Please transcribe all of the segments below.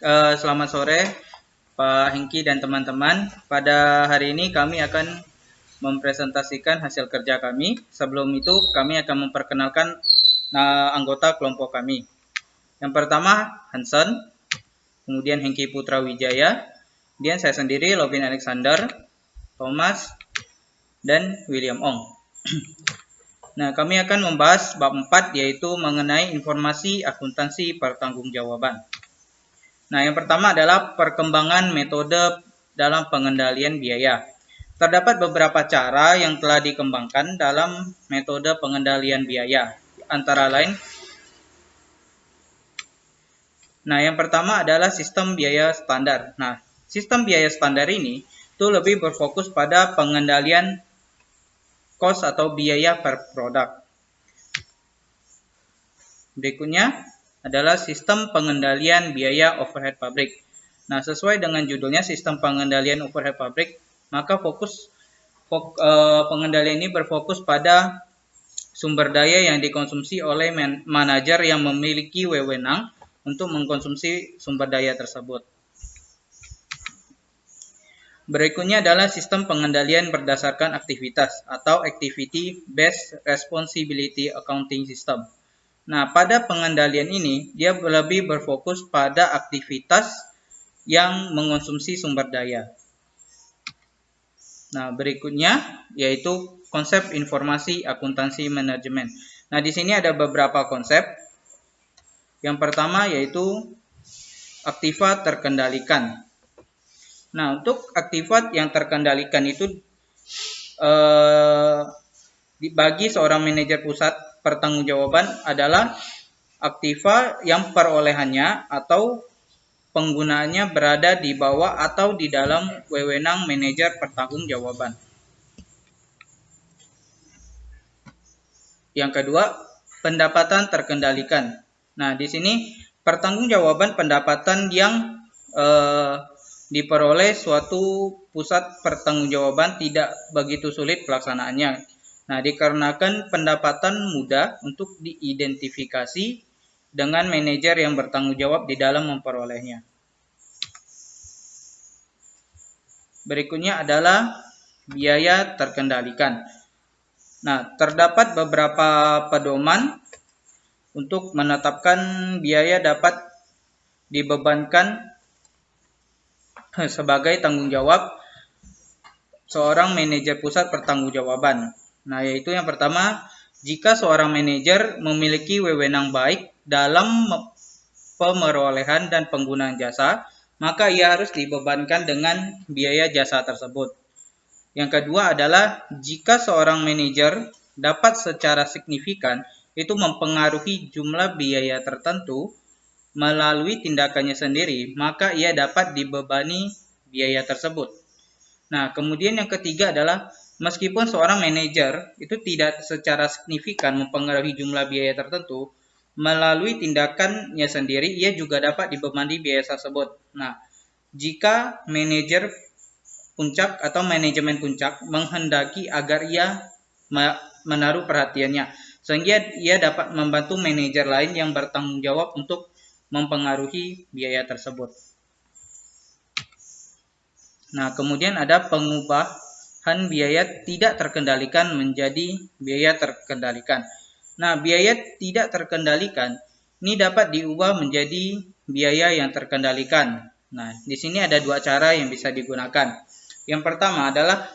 Selamat sore Pak Hengki dan teman-teman. Pada hari ini kami akan mempresentasikan hasil kerja kami. Sebelum itu kami akan memperkenalkan anggota kelompok kami. Yang pertama Hansen, kemudian Hengki Putra Wijaya, kemudian saya sendiri Lovin Alexander, Thomas, dan William Ong. Nah, kami akan membahas bab 4 yaitu mengenai informasi akuntansi pertanggungjawaban. Nah, yang pertama adalah perkembangan metode dalam pengendalian biaya. Terdapat beberapa cara yang telah dikembangkan dalam metode pengendalian biaya, antara lain. Nah, yang pertama adalah sistem biaya standar. Nah, sistem biaya standar ini itu lebih berfokus pada pengendalian cost atau biaya per produk. Berikutnya adalah sistem pengendalian biaya overhead pabrik. Nah, sesuai dengan judulnya sistem pengendalian overhead pabrik, maka pengendalian ini berfokus pada sumber daya yang dikonsumsi oleh manajer yang memiliki wewenang untuk mengkonsumsi sumber daya tersebut. Berikutnya adalah sistem pengendalian berdasarkan aktivitas atau Activity Based Responsibility Accounting System. Nah, pada pengendalian ini, dia lebih berfokus pada aktivitas yang mengonsumsi sumber daya. Nah, berikutnya yaitu konsep informasi akuntansi manajemen. Nah, di sini ada beberapa konsep. Yang pertama yaitu aktiva terkendalikan. Nah, untuk aktiva yang terkendalikan itu bagi seorang manajer pusat pertanggungjawaban adalah aktiva yang perolehannya atau penggunaannya berada di bawah atau di dalam wewenang manajer pertanggungjawaban. Yang kedua, pendapatan terkendalikan. Nah, di sini pertanggungjawaban pendapatan yang diperoleh suatu pusat pertanggungjawaban tidak begitu sulit pelaksanaannya. Nah, dikarenakan pendapatan mudah untuk diidentifikasi dengan manajer yang bertanggung jawab di dalam memperolehnya. Berikutnya adalah biaya terkendalikan. Nah, terdapat beberapa pedoman untuk menetapkan biaya dapat dibebankan sebagai tanggung jawab seorang manajer pusat pertanggungjawaban. Nah, yaitu yang pertama, jika seorang manajer memiliki wewenang baik dalam pemerolehan dan penggunaan jasa, maka ia harus dibebankan dengan biaya jasa tersebut. Yang kedua adalah jika seorang manajer dapat secara signifikan itu mempengaruhi jumlah biaya tertentu melalui tindakannya sendiri, maka ia dapat dibebani biaya tersebut. Nah, kemudian yang ketiga adalah meskipun seorang manajer itu tidak secara signifikan mempengaruhi jumlah biaya tertentu, melalui tindakannya sendiri, ia juga dapat dibebani biaya tersebut. Nah, jika manajer puncak atau manajemen puncak menghendaki agar ia menaruh perhatiannya, sehingga ia dapat membantu manajer lain yang bertanggung jawab untuk mempengaruhi biaya tersebut. Nah, kemudian ada pengubahan biaya tidak terkendalikan menjadi biaya terkendalikan. Nah, biaya tidak terkendalikan ini dapat diubah menjadi biaya yang terkendalikan. Nah, di sini ada dua cara yang bisa digunakan. Yang pertama adalah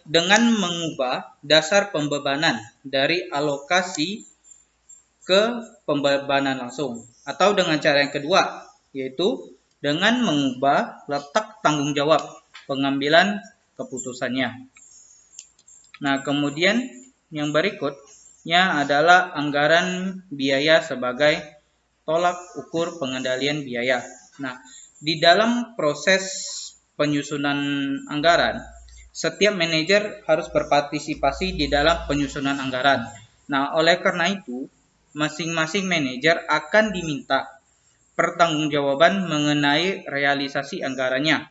dengan mengubah dasar pembebanan dari alokasi ke pembebanan langsung. Atau dengan cara yang kedua, yaitu dengan mengubah letak tanggung jawab pengambilan keputusannya. Nah, kemudian yang berikutnya adalah anggaran biaya sebagai tolak ukur pengendalian biaya. Nah, di dalam proses penyusunan anggaran, setiap manajer harus berpartisipasi di dalam penyusunan anggaran. Nah, oleh karena itu, masing-masing manajer akan diminta pertanggungjawaban mengenai realisasi anggarannya.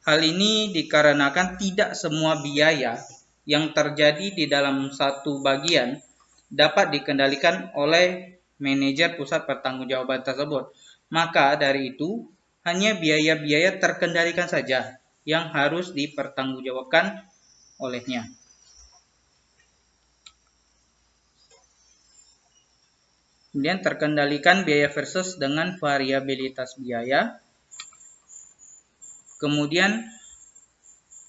Hal ini dikarenakan tidak semua biaya yang terjadi di dalam satu bagian dapat dikendalikan oleh manajer pusat pertanggungjawaban tersebut. Maka dari itu, hanya biaya-biaya terkendalikan saja yang harus dipertanggungjawabkan olehnya. Kemudian terkendalikan biaya versus dengan variabilitas biaya. Kemudian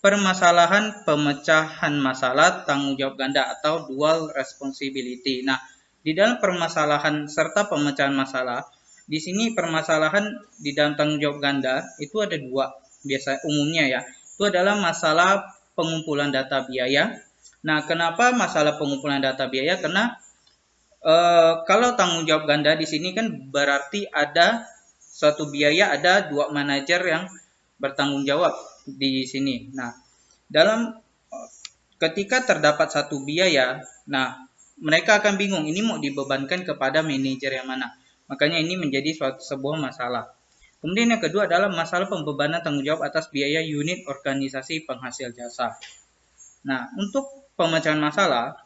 permasalahan pemecahan masalah tanggung jawab ganda atau dual responsibility. Nah, di dalam permasalahan serta pemecahan masalah, di sini permasalahan di dalam tanggung jawab ganda itu ada dua, biasa umumnya ya. Itu adalah masalah pengumpulan data biaya. Nah, kenapa masalah pengumpulan data biaya? Karena kalau tanggung jawab ganda di sini kan berarti ada suatu biaya, ada dua manajer yang bertanggung jawab di sini. Nah, ketika terdapat satu biaya, nah mereka akan bingung ini mau dibebankan kepada manajer yang mana. Makanya ini menjadi sebuah masalah. Kemudian yang kedua adalah masalah pembebanan tanggung jawab atas biaya unit organisasi penghasil jasa. Nah, untuk pemecahan masalah,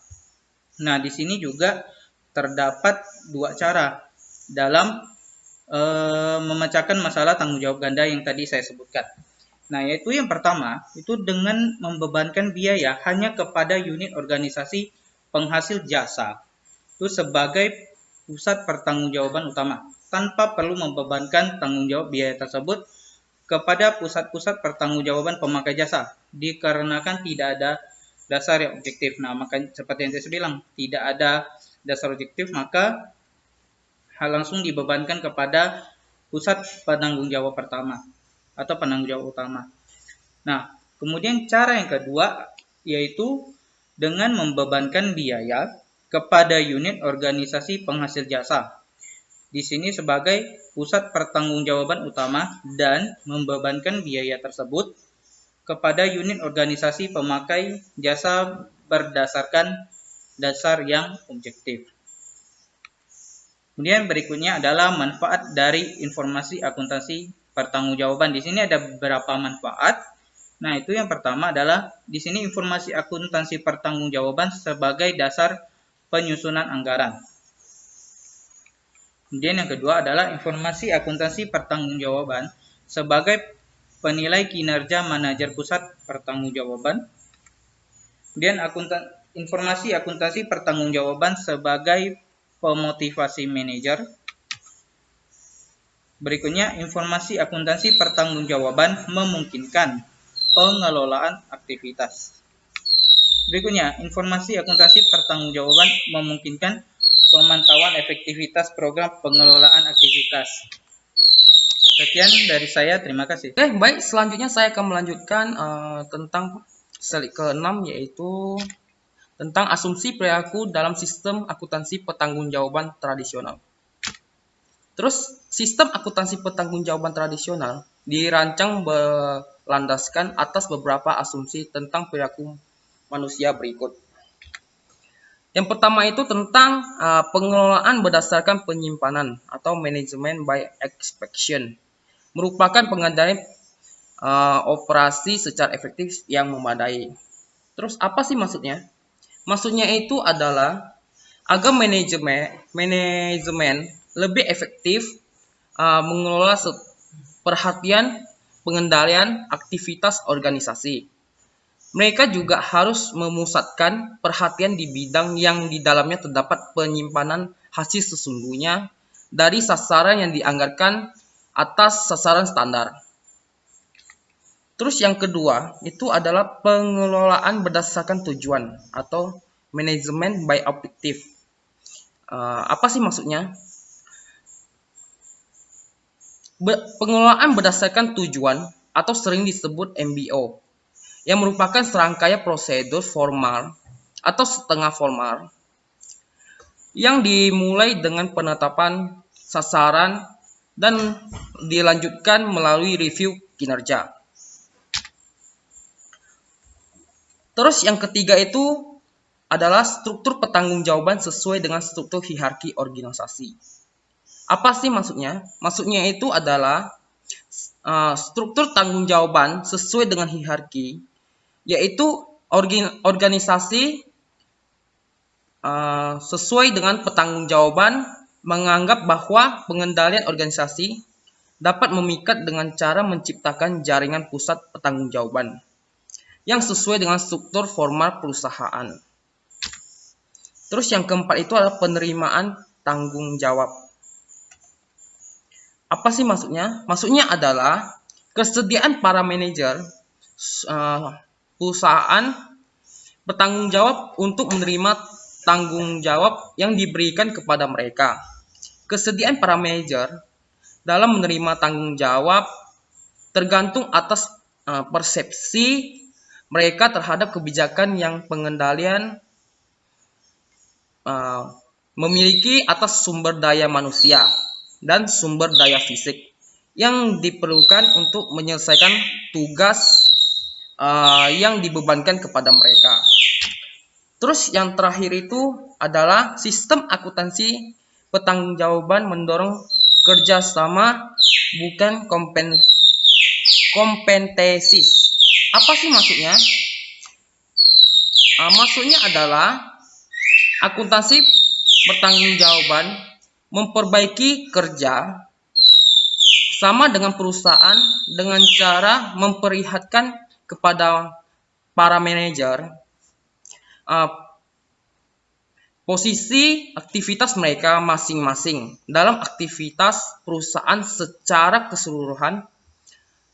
nah di sini juga terdapat dua cara dalam memecahkan masalah tanggung jawab ganda yang tadi saya sebutkan. Nah, yaitu yang pertama, itu dengan membebankan biaya hanya kepada unit organisasi penghasil jasa, itu sebagai pusat pertanggungjawaban utama, tanpa perlu membebankan tanggung jawab biaya tersebut kepada pusat-pusat pertanggungjawaban pemakai jasa, dikarenakan tidak ada dasar yang objektif. Nah, maka seperti yang saya bilang, tidak ada dasar objektif, maka hal langsung dibebankan kepada pusat penanggung jawab pertama atau penanggung jawab utama. Nah, kemudian cara yang kedua yaitu dengan membebankan biaya kepada unit organisasi penghasil jasa. Di sini sebagai pusat pertanggungjawaban utama dan membebankan biaya tersebut kepada unit organisasi pemakai jasa berdasarkan dasar yang objektif. Kemudian berikutnya adalah manfaat dari informasi akuntansi pertanggungjawaban. Di sini ada beberapa manfaat. Nah, itu yang pertama adalah di sini informasi akuntansi pertanggungjawaban sebagai dasar penyusunan anggaran. Kemudian yang kedua adalah informasi akuntansi pertanggungjawaban sebagai penilai kinerja manajer pusat pertanggungjawaban. Kemudian informasi akuntansi pertanggungjawaban sebagai pemotivasi manajer. Berikutnya, informasi akuntansi pertanggungjawaban memungkinkan pengelolaan aktivitas. Berikutnya, informasi akuntansi pertanggungjawaban memungkinkan pemantauan efektivitas program pengelolaan aktivitas. Sekian dari saya, terima kasih. Oke, baik, selanjutnya saya akan melanjutkan tentang seli ke-6, yaitu tentang asumsi perilaku dalam sistem akuntansi pertanggungjawaban tradisional. Terus, sistem akuntansi pertanggungjawaban tradisional dirancang berlandaskan atas beberapa asumsi tentang perilaku manusia berikut. Yang pertama itu tentang pengelolaan berdasarkan penyimpanan atau management by extraction, merupakan pengendalian operasi secara efektif yang memadai. Terus apa sih maksudnya? Maksudnya itu adalah agar manajemen lebih efektif mengelola perhatian pengendalian aktivitas organisasi. Mereka juga harus memusatkan perhatian di bidang yang di dalamnya terdapat penyimpanan hasil sesungguhnya dari sasaran yang dianggarkan atas sasaran standar. Terus yang kedua itu adalah pengelolaan berdasarkan tujuan atau management by objective. Apa sih maksudnya? Pengelolaan berdasarkan tujuan atau sering disebut MBO, yang merupakan serangkaian prosedur formal atau setengah formal yang dimulai dengan penetapan sasaran dan dilanjutkan melalui review kinerja. Terus yang ketiga itu adalah struktur pertanggungjawaban sesuai dengan struktur hierarki organisasi. Apa sih maksudnya? Maksudnya itu adalah struktur tanggung-jawaban sesuai dengan hierarki, yaitu organisasi sesuai dengan pertanggungjawaban menganggap bahwa pengendalian organisasi dapat memikat dengan cara menciptakan jaringan pusat pertanggungjawaban yang sesuai dengan struktur formal perusahaan. Terus yang keempat itu adalah penerimaan tanggung jawab. Apa sih maksudnya? Maksudnya adalah kesediaan para manajer perusahaan bertanggung jawab untuk menerima tanggung jawab yang diberikan kepada mereka. Kesediaan para manajer dalam menerima tanggung jawab tergantung atas persepsi mereka terhadap kebijakan yang pengendalian memiliki atas sumber daya manusia dan sumber daya fisik yang diperlukan untuk menyelesaikan tugas yang dibebankan kepada mereka. Terus yang terakhir itu adalah sistem akuntansi pertanggungjawaban mendorong kerjasama bukan kompetensi. Apa sih maksudnya? Maksudnya adalah akuntansi pertanggungjawaban memperbaiki kerja sama dengan perusahaan dengan cara memperlihatkan kepada para manajer posisi aktivitas mereka masing-masing dalam aktivitas perusahaan secara keseluruhan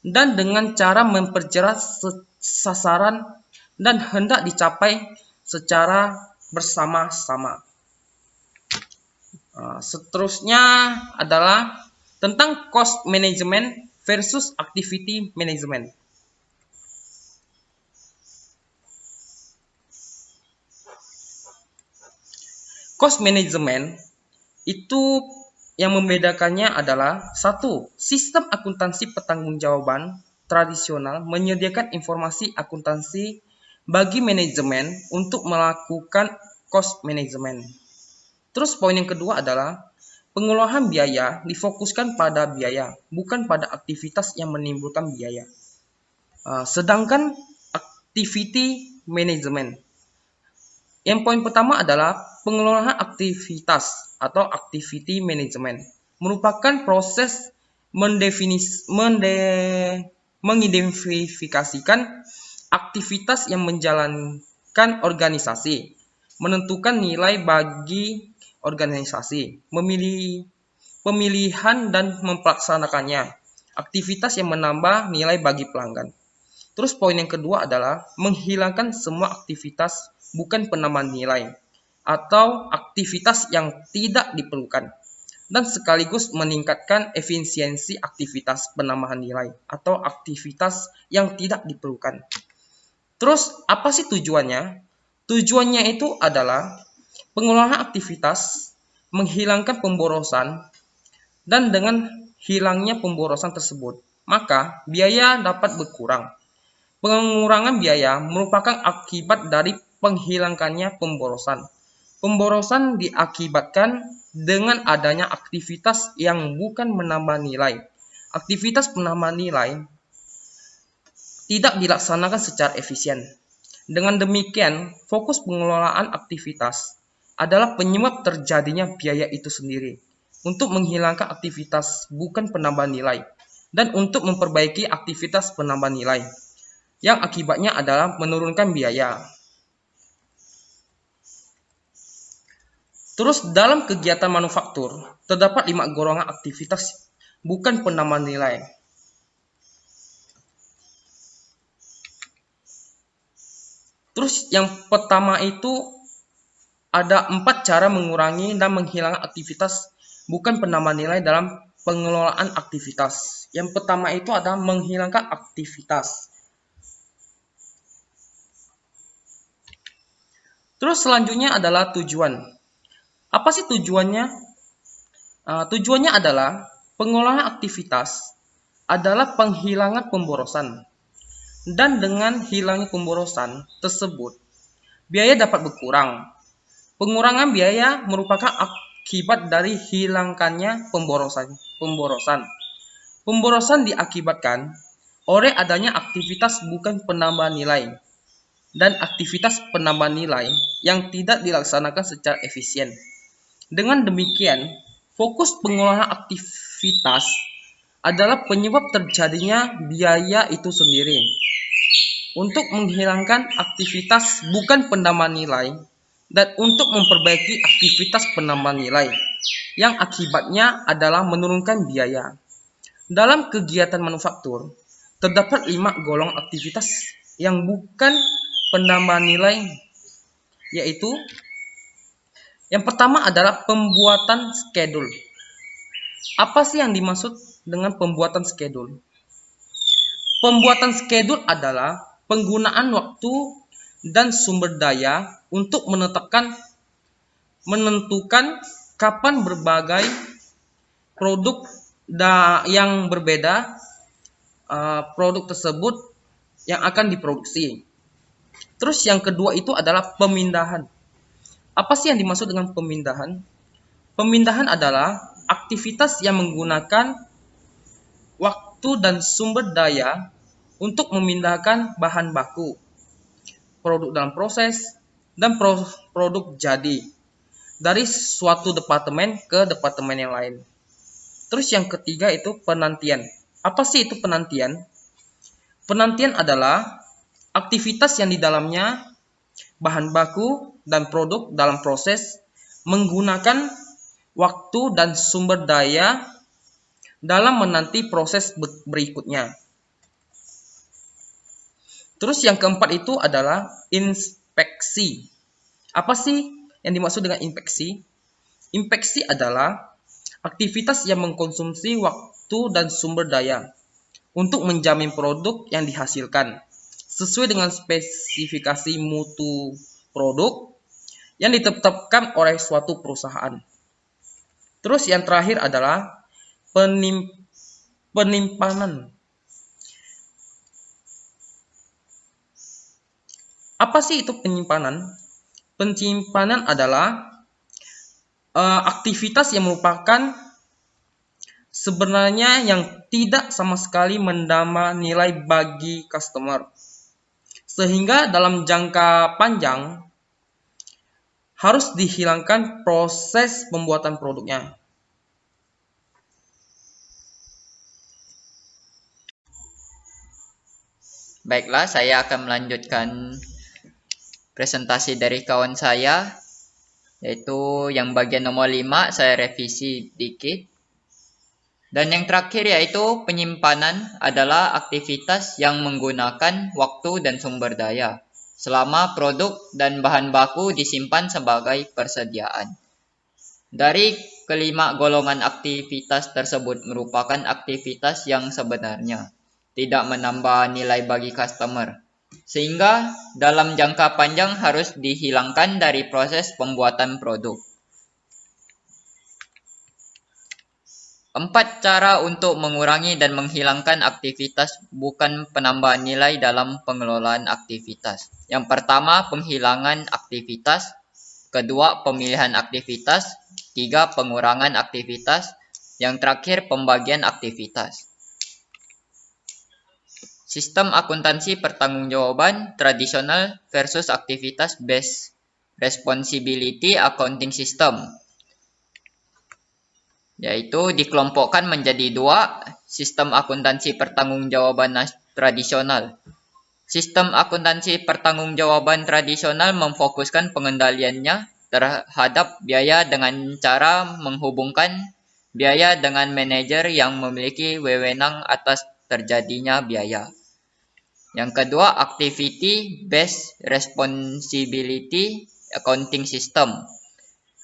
dan dengan cara memperjelas sasaran dan hendak dicapai secara bersama-sama. Seterusnya adalah tentang cost management versus activity management. Cost management itu yang membedakannya adalah satu, sistem akuntansi pertanggungjawaban tradisional menyediakan informasi akuntansi bagi manajemen untuk melakukan cost management. Terus poin yang kedua adalah pengelolaan biaya difokuskan pada biaya, bukan pada aktivitas yang menimbulkan biaya. Sedangkan activity management, yang poin pertama adalah pengelolaan aktivitas atau activity management merupakan proses mengidentifikasikan aktivitas yang menjalankan organisasi, menentukan nilai bagi organisasi, pemilihan dan mempelaksanakannya, aktivitas yang menambah nilai bagi pelanggan. Terus poin yang kedua adalah menghilangkan semua aktivitas bukan penambahan nilai atau aktivitas yang tidak diperlukan dan sekaligus meningkatkan efisiensi aktivitas penambahan nilai atau aktivitas yang tidak diperlukan. Terus apa sih tujuannya? Tujuannya itu adalah pengelolaan aktivitas, menghilangkan pemborosan, dan dengan hilangnya pemborosan tersebut, maka biaya dapat berkurang. Pengurangan biaya merupakan akibat dari penghilangkannya pemborosan. Pemborosan diakibatkan dengan adanya aktivitas yang bukan menambah nilai. Aktivitas penambahan nilai tidak dilaksanakan secara efisien. Dengan demikian, fokus pengelolaan aktivitas adalah penyebab terjadinya biaya itu sendiri untuk menghilangkan aktivitas bukan penambahan nilai dan untuk memperbaiki aktivitas penambahan nilai yang akibatnya adalah menurunkan biaya. Terus dalam kegiatan manufaktur terdapat 5 golongan aktivitas bukan penambahan nilai. Terus yang pertama itu ada 4 cara mengurangi dan menghilangkan aktivitas bukan penambahan nilai dalam pengelolaan aktivitas. Yang pertama itu adalah menghilangkan aktivitas. Terus selanjutnya adalah tujuan. Apa sih tujuannya? Tujuannya adalah pengelolaan aktivitas adalah penghilangan pemborosan. Dan dengan hilangnya pemborosan tersebut, biaya dapat berkurang. Pengurangan biaya merupakan akibat dari hilangkannya pemborosan. Pemborosan diakibatkan oleh adanya aktivitas bukan penambahan nilai dan aktivitas penambahan nilai yang tidak dilaksanakan secara efisien. Dengan demikian, fokus pengelolaan aktivitas adalah penyebab terjadinya biaya itu sendiri. Untuk menghilangkan aktivitas bukan penambahan nilai dan untuk memperbaiki aktivitas penambahan nilai yang akibatnya adalah menurunkan biaya. Dalam kegiatan manufaktur, terdapat 5 golongan aktivitas yang bukan penambahan nilai, yaitu yang pertama adalah pembuatan skedul. Apa sih yang dimaksud dengan pembuatan skedul? Pembuatan skedul adalah penggunaan waktu dan sumber daya untuk menentukan kapan berbagai produk yang berbeda produk tersebut yang akan diproduksi. Terus yang kedua itu adalah pemindahan. Apa sih yang dimaksud dengan pemindahan? Pemindahan adalah aktivitas yang menggunakan waktu dan sumber daya untuk memindahkan bahan baku, produk dalam proses, dan produk jadi dari suatu departemen ke departemen yang lain. Terus yang ketiga itu penantian. Apa sih itu penantian? Penantian adalah aktivitas yang di dalamnya bahan baku dan produk dalam proses menggunakan waktu dan sumber daya dalam menanti proses berikutnya. Terus yang keempat itu adalah inspeksi. Apa sih yang dimaksud dengan inspeksi? Inspeksi adalah aktivitas yang mengkonsumsi waktu dan sumber daya untuk menjamin produk yang dihasilkan sesuai dengan spesifikasi mutu produk yang ditetapkan oleh suatu perusahaan. Terus yang terakhir adalah penyimpanan. Apa sih itu penyimpanan? Penyimpanan adalah aktivitas yang merupakan sebenarnya yang tidak sama sekali menambah nilai bagi customer. Sehingga dalam jangka panjang harus dihilangkan proses pembuatan produknya. Baiklah, saya akan melanjutkan presentasi dari kawan saya, yaitu yang bagian nomor 5, saya revisi dikit. Dan yang terakhir yaitu penyimpanan adalah aktivitas yang menggunakan waktu dan sumber daya selama produk dan bahan baku disimpan sebagai persediaan. Dari kelima golongan aktivitas tersebut merupakan aktivitas yang sebenarnya tidak menambah nilai bagi customer, sehingga dalam jangka panjang harus dihilangkan dari proses pembuatan produk. 4 cara untuk mengurangi dan menghilangkan aktivitas bukan penambahan nilai dalam pengelolaan aktivitas. Yang pertama, penghilangan aktivitas. Kedua, pemilihan aktivitas. 3, pengurangan aktivitas. Yang terakhir, pembagian aktivitas. Sistem akuntansi pertanggungjawaban tradisional versus aktivitas based responsibility accounting system, yaitu dikelompokkan menjadi 2, sistem akuntansi pertanggungjawaban tradisional. Sistem akuntansi pertanggungjawaban tradisional memfokuskan pengendaliannya terhadap biaya dengan cara menghubungkan biaya dengan manajer yang memiliki wewenang atas terjadinya biaya. Yang kedua, activity based responsibility accounting system.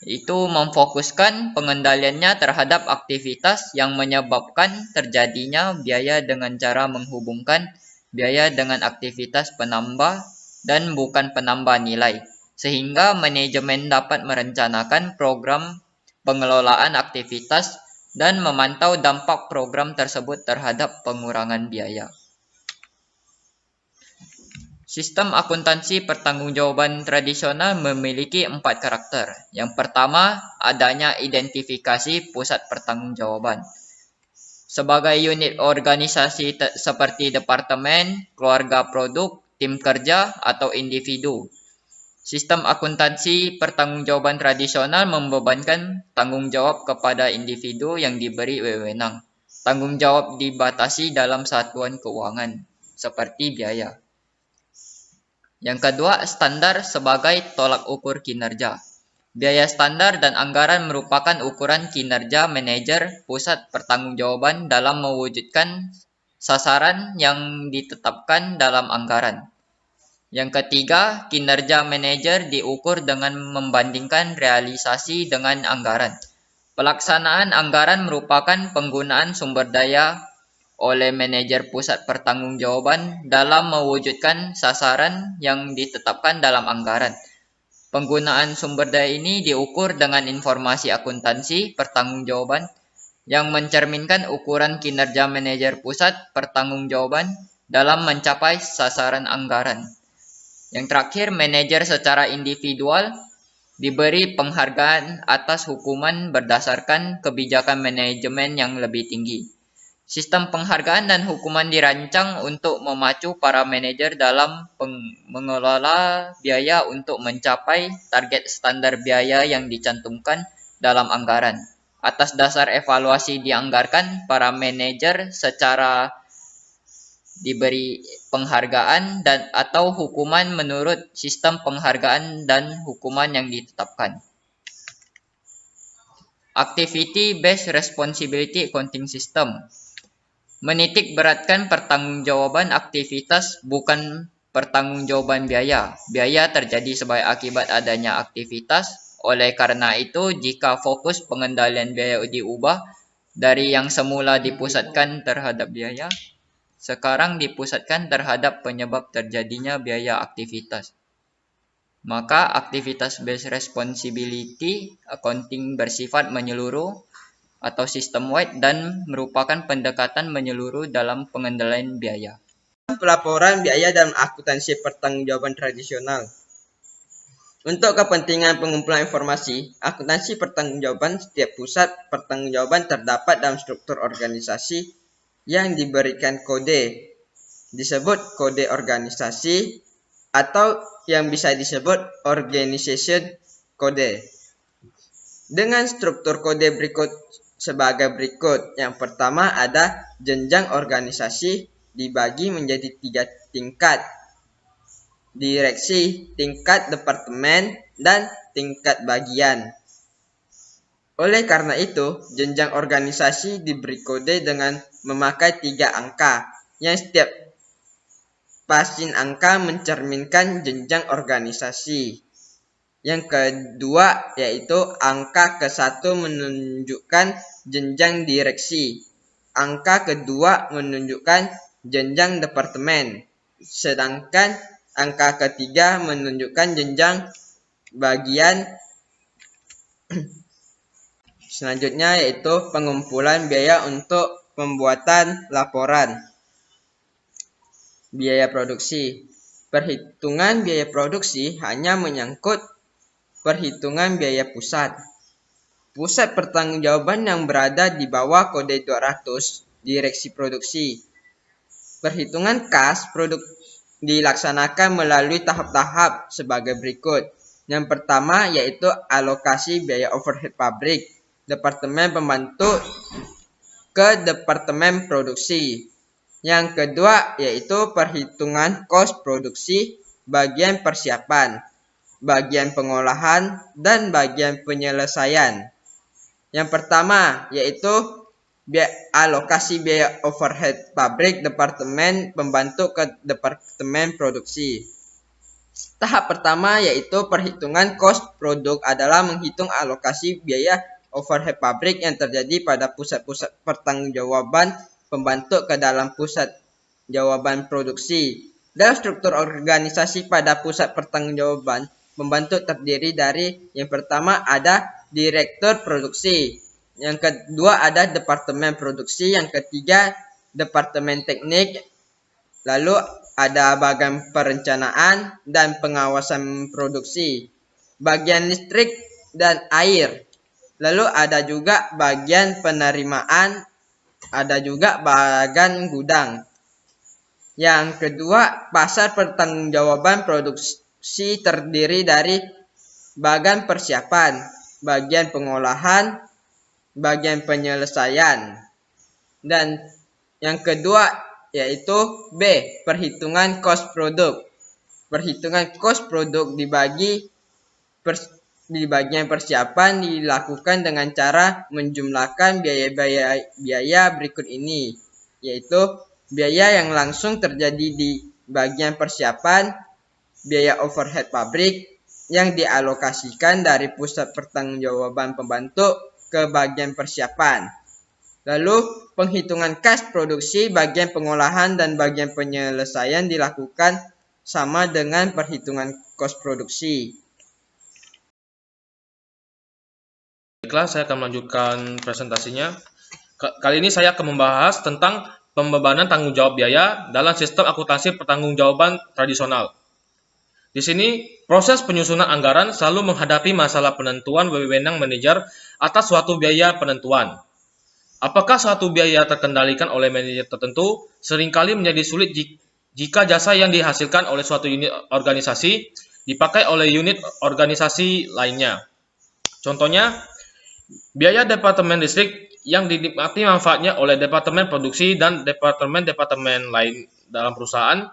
Itu memfokuskan pengendaliannya terhadap aktivitas yang menyebabkan terjadinya biaya dengan cara menghubungkan biaya dengan aktivitas penambah dan bukan penambah nilai, sehingga manajemen dapat merencanakan program pengelolaan aktivitas dan memantau dampak program tersebut terhadap pengurangan biaya. Sistem akuntansi pertanggungjawaban tradisional memiliki 4 karakter. Yang pertama, adanya identifikasi pusat pertanggungjawaban. Sebagai unit organisasi seperti departemen, keluarga produk, tim kerja, atau individu. Sistem akuntansi pertanggungjawaban tradisional membebankan tanggung jawab kepada individu yang diberi wewenang. Tanggung jawab dibatasi dalam satuan keuangan, seperti biaya. Yang kedua, standar sebagai tolak ukur kinerja. Biaya standar dan anggaran merupakan ukuran kinerja manajer pusat pertanggungjawaban dalam mewujudkan sasaran yang ditetapkan dalam anggaran. Yang ketiga, kinerja manajer diukur dengan membandingkan realisasi dengan anggaran. Pelaksanaan anggaran merupakan penggunaan sumber daya oleh manajer pusat pertanggungjawaban dalam mewujudkan sasaran yang ditetapkan dalam anggaran. Penggunaan sumber daya ini diukur dengan informasi akuntansi pertanggungjawaban yang mencerminkan ukuran kinerja manajer pusat pertanggungjawaban dalam mencapai sasaran anggaran. Yang terakhir, manajer secara individual diberi penghargaan atas hukuman berdasarkan kebijakan manajemen yang lebih tinggi. Sistem penghargaan dan hukuman dirancang untuk memacu para manajer dalam mengelola biaya untuk mencapai target standar biaya yang dicantumkan dalam anggaran. Atas dasar evaluasi dianggarkan, para manajer secara diberi penghargaan dan atau hukuman menurut sistem penghargaan dan hukuman yang ditetapkan. Activity Based Responsibility Accounting System menitik beratkan pertanggungjawaban aktivitas, bukan pertanggungjawaban biaya. Biaya terjadi sebagai akibat adanya aktivitas. Oleh karena itu, jika fokus pengendalian biaya diubah dari yang semula dipusatkan terhadap biaya, sekarang dipusatkan terhadap penyebab terjadinya biaya aktivitas, maka aktivitas based responsibility accounting bersifat menyeluruh atau sistem wide dan merupakan pendekatan menyeluruh dalam pengendalian biaya. Pelaporan biaya dalam akuntansi pertanggungjawaban tradisional. Untuk kepentingan pengumpulan informasi, akuntansi pertanggungjawaban setiap pusat pertanggungjawaban terdapat dalam struktur organisasi yang diberikan kode, disebut kode organisasi atau yang bisa disebut organization code. Dengan struktur kode berikut sebagai berikut. Yang pertama ada jenjang organisasi dibagi menjadi 3 tingkat. Direksi, tingkat departemen, dan tingkat bagian. Oleh karena itu, jenjang organisasi diberi kode dengan memakai 3 angka, yang setiap pasin angka mencerminkan jenjang organisasi. Yang kedua yaitu angka ke-1 menunjukkan jenjang direksi. Angka kedua menunjukkan jenjang departemen. Sedangkan angka ketiga menunjukkan jenjang bagian. Selanjutnya yaitu pengumpulan biaya untuk pembuatan laporan. Biaya produksi. Perhitungan biaya produksi hanya menyangkut perhitungan biaya pusat. Pusat pertanggungjawaban yang berada di bawah kode 200, direksi produksi. Perhitungan kas produk dilaksanakan melalui tahap-tahap sebagai berikut. Yang pertama yaitu alokasi biaya overhead pabrik, departemen pembantu ke departemen produksi. Yang kedua yaitu perhitungan kos produksi, bagian persiapan, bagian pengolahan, dan bagian penyelesaian. Yang pertama yaitu alokasi biaya overhead pabrik, departemen pembantu ke departemen produksi. Tahap pertama yaitu perhitungan kos produk adalah menghitung alokasi biaya overhead pabrik yang terjadi pada pusat-pusat pertanggungjawaban pembantu ke dalam pusat jawaban produksi. Dalam struktur organisasi pada pusat pertanggungjawaban pembantu terdiri dari yang pertama ada direktur produksi, yang kedua ada departemen produksi, yang ketiga departemen teknik, lalu ada bagian perencanaan dan pengawasan produksi, bagian listrik dan air, lalu ada juga bagian penerimaan, ada juga bagian gudang. Yang kedua, pasar pertanggungjawaban produksi terdiri dari bagian persiapan, bagian pengolahan, bagian penyelesaian. Dan yang kedua yaitu B, perhitungan cost produk. Perhitungan cost produk di bagian persiapan dilakukan dengan cara menjumlahkan biaya berikut ini, yaitu biaya yang langsung terjadi di bagian persiapan, biaya overhead pabrik yang dialokasikan dari pusat pertanggungjawaban pembantu ke bagian persiapan. Lalu penghitungan kas produksi bagian pengolahan dan bagian penyelesaian dilakukan sama dengan perhitungan kos produksi. Baiklah, saya akan melanjutkan presentasinya. Kali ini saya akan membahas tentang pembebanan tanggung jawab biaya dalam sistem akuntansi pertanggungjawaban tradisional. Di sini, proses penyusunan anggaran selalu menghadapi masalah penentuan wewenang manajer atas suatu biaya penentuan. Apakah suatu biaya terkendalikan oleh manajer tertentu seringkali menjadi sulit jika jasa yang dihasilkan oleh suatu unit organisasi dipakai oleh unit organisasi lainnya. Contohnya, biaya departemen listrik yang dinikmati manfaatnya oleh departemen produksi dan departemen-departemen lain dalam perusahaan.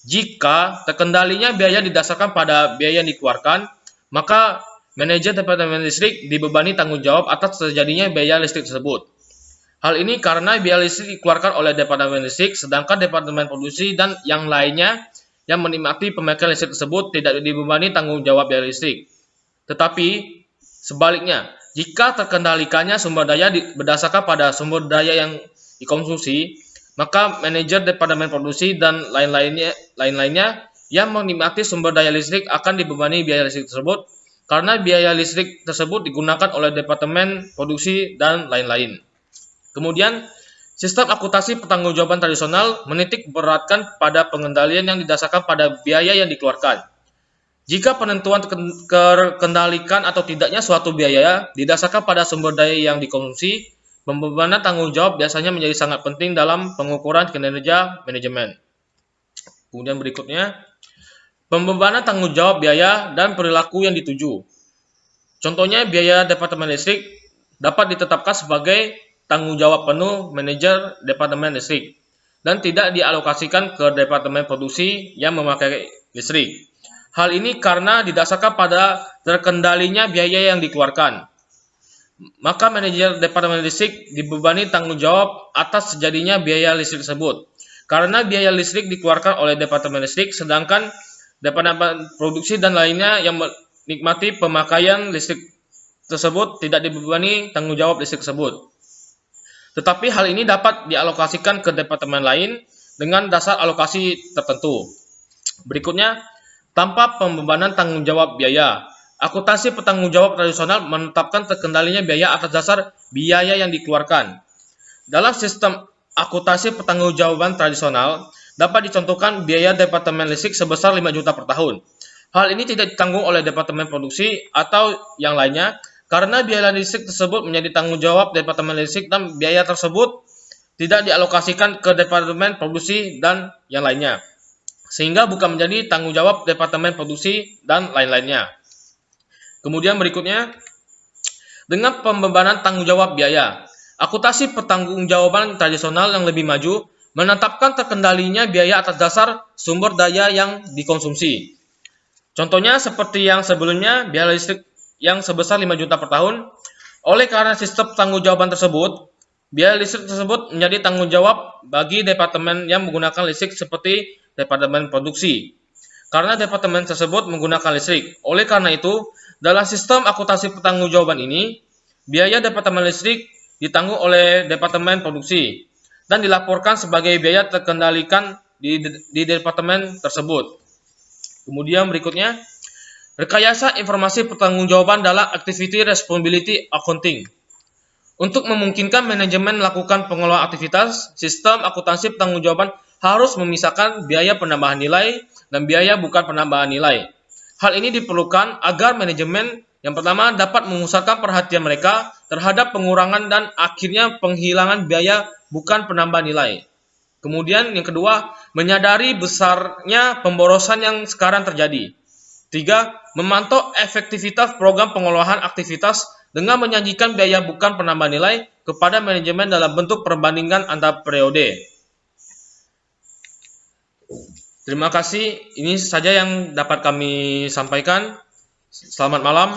Jika terkendalinya biaya didasarkan pada biaya yang dikeluarkan, maka manajer departemen listrik dibebani tanggung jawab atas terjadinya biaya listrik tersebut. Hal ini karena biaya listrik dikeluarkan oleh departemen listrik, sedangkan departemen produksi dan yang lainnya yang menikmati pemakaian listrik tersebut tidak dibebani tanggung jawab biaya listrik. Tetapi sebaliknya, jika terkendalikannya sumber daya berdasarkan pada sumber daya yang dikonsumsi, maka manajer departemen produksi dan lain-lainnya yang menikmati sumber daya listrik akan dibebani biaya listrik tersebut karena biaya listrik tersebut digunakan oleh departemen produksi dan lain-lain. Kemudian, sistem akuntansi pertanggungjawaban tradisional menitik beratkan pada pengendalian yang didasarkan pada biaya yang dikeluarkan. Jika penentuan terkendalikan atau tidaknya suatu biaya didasarkan pada sumber daya yang dikonsumsi, pembebanan tanggung jawab biasanya menjadi sangat penting dalam pengukuran kinerja manajemen. Kemudian berikutnya, pembebanan tanggung jawab biaya dan perilaku yang dituju. Contohnya, biaya departemen listrik dapat ditetapkan sebagai tanggung jawab penuh manajer departemen listrik dan tidak dialokasikan ke departemen produksi yang memakai listrik. Hal ini karena didasarkan pada terkendalinya biaya yang dikeluarkan. Maka manajer departemen listrik dibebani tanggung jawab atas terjadinya biaya listrik tersebut. Karena biaya listrik dikeluarkan oleh departemen listrik, sedangkan departemen produksi dan lainnya yang menikmati pemakaian listrik tersebut tidak dibebani tanggung jawab listrik tersebut. Tetapi hal ini dapat dialokasikan ke departemen lain dengan dasar alokasi tertentu. Berikutnya, tanpa pembebanan tanggung jawab biaya. Akuntansi pertanggungjawab tradisional menetapkan terkendalinya biaya atas dasar biaya yang dikeluarkan. Dalam sistem akuntansi pertanggungjawaban tradisional, dapat dicontohkan biaya departemen listrik sebesar 5 juta per tahun. Hal ini tidak ditanggung oleh departemen produksi atau yang lainnya, karena biaya listrik tersebut menjadi tanggung jawab departemen listrik dan biaya tersebut tidak dialokasikan ke departemen produksi dan yang lainnya, sehingga bukan menjadi tanggung jawab departemen produksi dan lain-lainnya. Kemudian berikutnya, dengan pembebanan tanggung jawab biaya, akuntansi pertanggungjawaban tradisional yang lebih maju menetapkan terkendalinya biaya atas dasar sumber daya yang dikonsumsi. Contohnya seperti yang sebelumnya, biaya listrik yang sebesar 5 juta per tahun. Oleh karena sistem tanggung-jawaban tersebut, biaya listrik tersebut menjadi tanggung jawab bagi departemen yang menggunakan listrik seperti departemen produksi. Karena departemen tersebut menggunakan listrik. Oleh karena itu, dalam sistem akuntansi pertanggungjawaban ini, biaya departemen listrik ditanggung oleh departemen produksi dan dilaporkan sebagai biaya terkendalikan di departemen tersebut. Kemudian berikutnya, rekayasa informasi pertanggungjawaban dalam activity responsibility accounting. Untuk memungkinkan manajemen melakukan pengelolaan aktivitas, sistem akuntansi pertanggungjawaban harus memisahkan biaya penambahan nilai dan biaya bukan penambahan nilai. Hal ini diperlukan agar manajemen yang pertama dapat memusatkan perhatian mereka terhadap pengurangan dan akhirnya penghilangan biaya bukan penambahan nilai. Kemudian yang kedua, menyadari besarnya pemborosan yang sekarang terjadi. 3. Memantau efektivitas program pengolahan aktivitas dengan menyajikan biaya bukan penambah nilai kepada manajemen dalam bentuk perbandingan antar periode. Terima kasih, ini saja yang dapat kami sampaikan. Selamat malam.